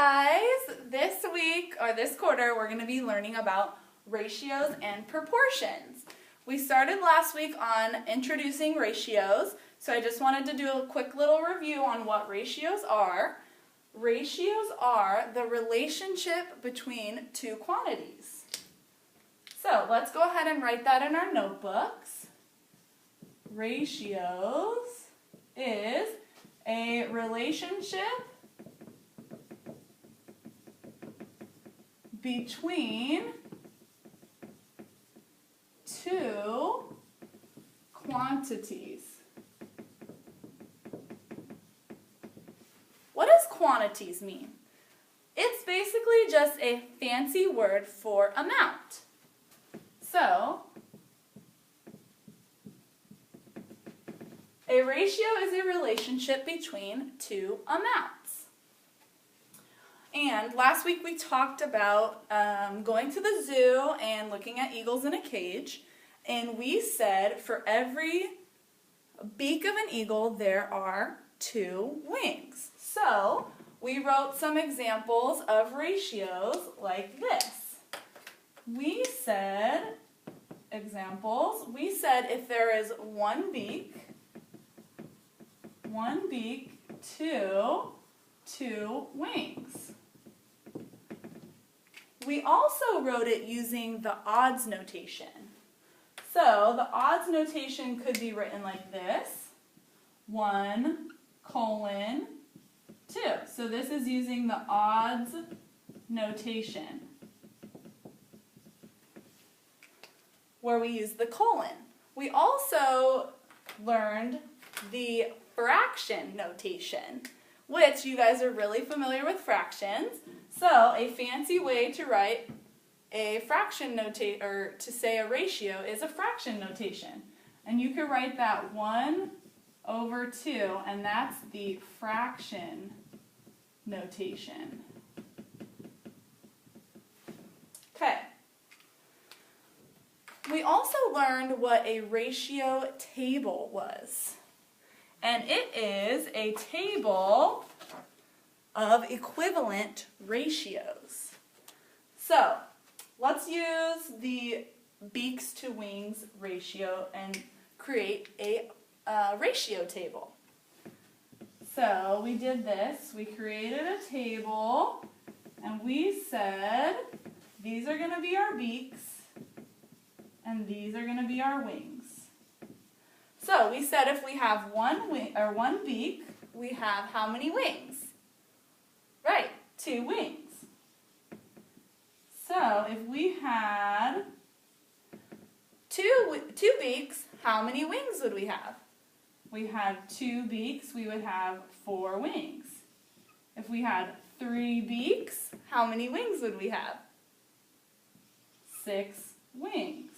guys! This week, or this quarter, we're going to be learning about ratios and proportions. We started last week on introducing ratios, so I just wanted to do a quick little review on what ratios are. Ratios are the relationship between two quantities. So let's go ahead and write that in our notebooks. Ratios is a relationship between two quantities. What does quantities mean? It's basically just a fancy word for amount. So, a ratio is a relationship between two amounts. And last week we talked about going to the zoo and looking at eagles in a cage. And we said for every beak of an eagle there are two wings. So we wrote some examples of ratios like this. We said if there is one beak, two wings. We also wrote it using the odds notation. So the odds notation could be written like this, 1, 2. So this is using the odds notation, where we use the colon. We also learned the fraction notation, which you guys are really familiar with fractions. So a fancy way to write a fraction or to say a ratio is a fraction notation. And you can write that 1/2, and that's the fraction notation. Okay. We also learned what a ratio table was. And it is a table of equivalent ratios. So, let's use the beaks to wings ratio and create a ratio table. So, we did this. We created a table, and we said these are going to be our beaks, and these are going to be our wings. So we said if we have one beak, we have how many wings? Right, 2 wings. So if we had two beaks, how many wings would we have? We had 2 beaks, we would have 4 wings. If we had 3 beaks, how many wings would we have? 6 wings.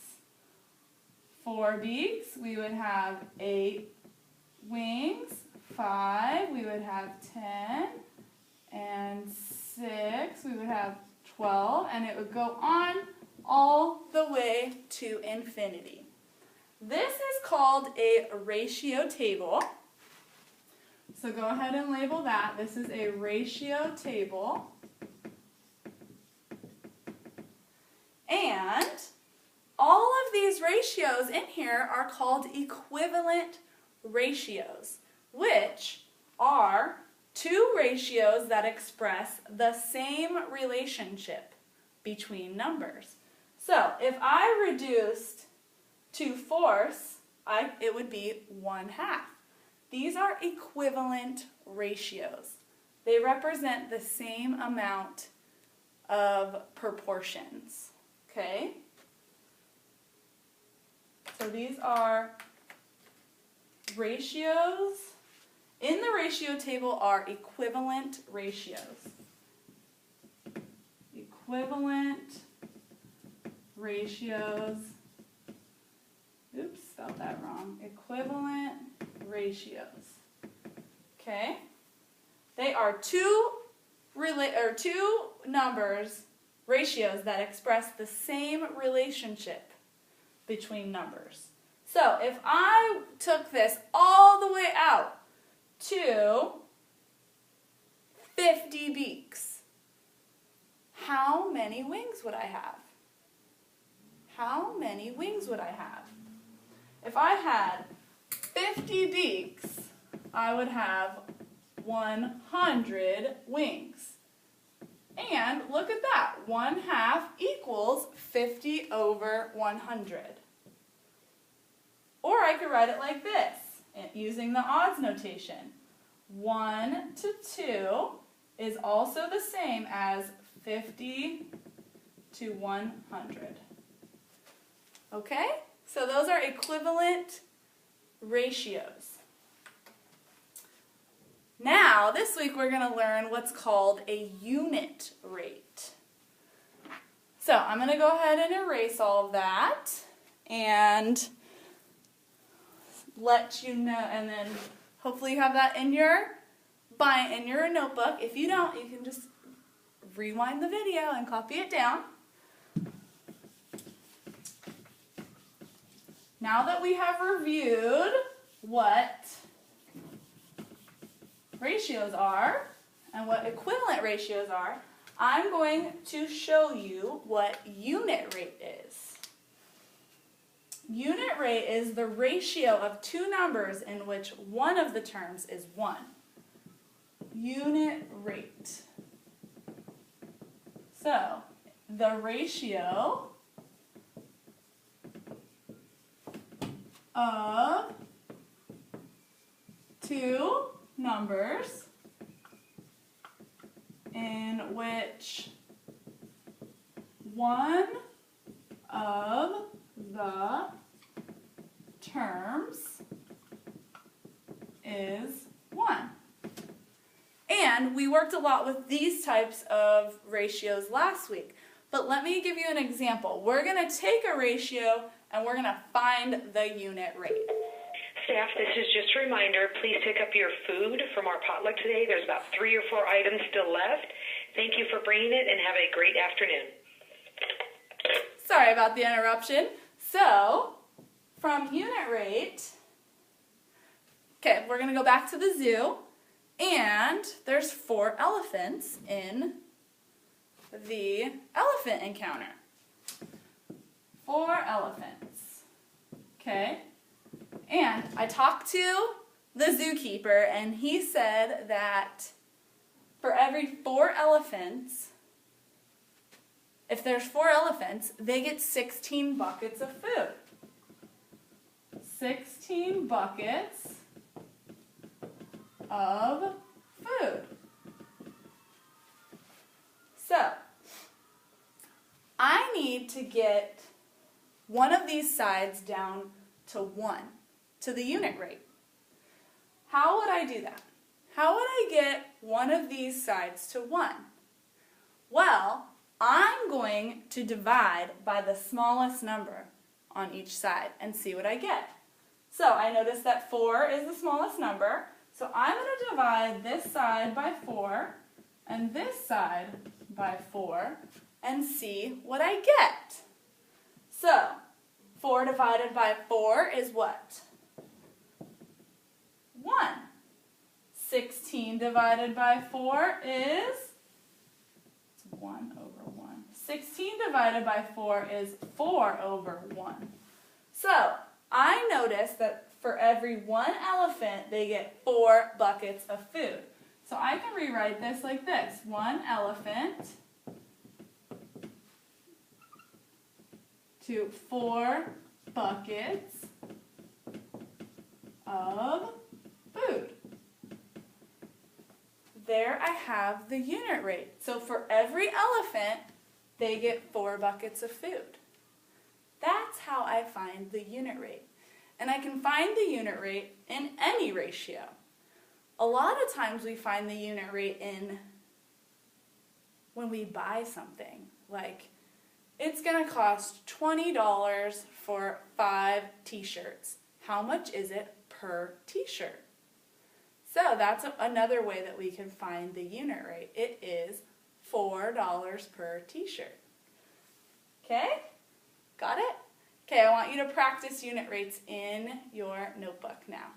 4 beaks, we would have 8 wings. 5, we would have 10. And 6, we would have 12. And it would go on all the way to infinity. This is called a ratio table. So go ahead and label that. This is a ratio table. And all of these ratios in here are called equivalent ratios, which are two ratios that express the same relationship between numbers. So if I reduced 2/4, it would be 1/2. These are equivalent ratios. They represent the same amount of proportions. Okay? So these are ratios. In the ratio table are equivalent ratios. Equivalent ratios. Oops, spelled that wrong. Equivalent ratios. Okay? They are two numbers, ratios that express the same relationship between numbers. So if I took this all the way out to 50 beaks, how many wings would I have? How many wings would I have? If I had 50 beaks, I would have 100 wings. And look at that, 1/2 equals 50 over 100. Or I could write it like this, using the odds notation. 1 to 2 is also the same as 50 to 100. Okay? So those are equivalent ratios. Now, this week we're going to learn what's called a unit rate. So I'm going to go ahead and erase all of that and let you know, and then hopefully you have that in your notebook. If you don't, you can just rewind the video and copy it down. Now that we have reviewed what ratios are and what equivalent ratios are, I'm going to show you what unit rate is. Unit rate is the ratio of two numbers in which one of the terms is 1. Unit rate. So, the ratio of two numbers in which one of the terms is 1. And we worked a lot with these types of ratios last week. But let me give you an example. We're going to take a ratio and we're going to find the unit rate. Staff, this is just a reminder. Please pick up your food from our potluck today. There's about 3 or 4 items still left. Thank you for bringing it and have a great afternoon. Sorry about the interruption. So, from unit rate, okay, we're going to go back to the zoo, and there's 4 elephants in the elephant encounter. 4 elephants, okay? And I talked to the zookeeper, and he said that for every 4 elephants, if there's 4 elephants, they get 16 buckets of food. 16 buckets of food. So, I need to get one of these sides down to 1, to the unit rate. How would I do that? How would I get one of these sides to 1? Well, I'm going to divide by the smallest number on each side and see what I get. So I notice that 4 is the smallest number, so I'm going to divide this side by 4 and this side by 4 and see what I get. So 4 divided by 4 is what? 1. 16 divided by 4 is 1 over 1. 16 divided by 4 is 4 over 1. So, I notice that for every 1 elephant, they get 4 buckets of food. So I can rewrite this like this. 1 elephant to 4 buckets of food. There I have the unit rate. So for every elephant, they get 4 buckets of food. That's how I find the unit rate. And I can find the unit rate in any ratio. A lot of times we find the unit rate in when we buy something. Like, it's going to cost $20 for 5 t-shirts. How much is it per t-shirt? So that's another way that we can find the unit rate. It is $4 per t-shirt. Okay? Got it? Okay, I want you to practice unit rates in your notebook now.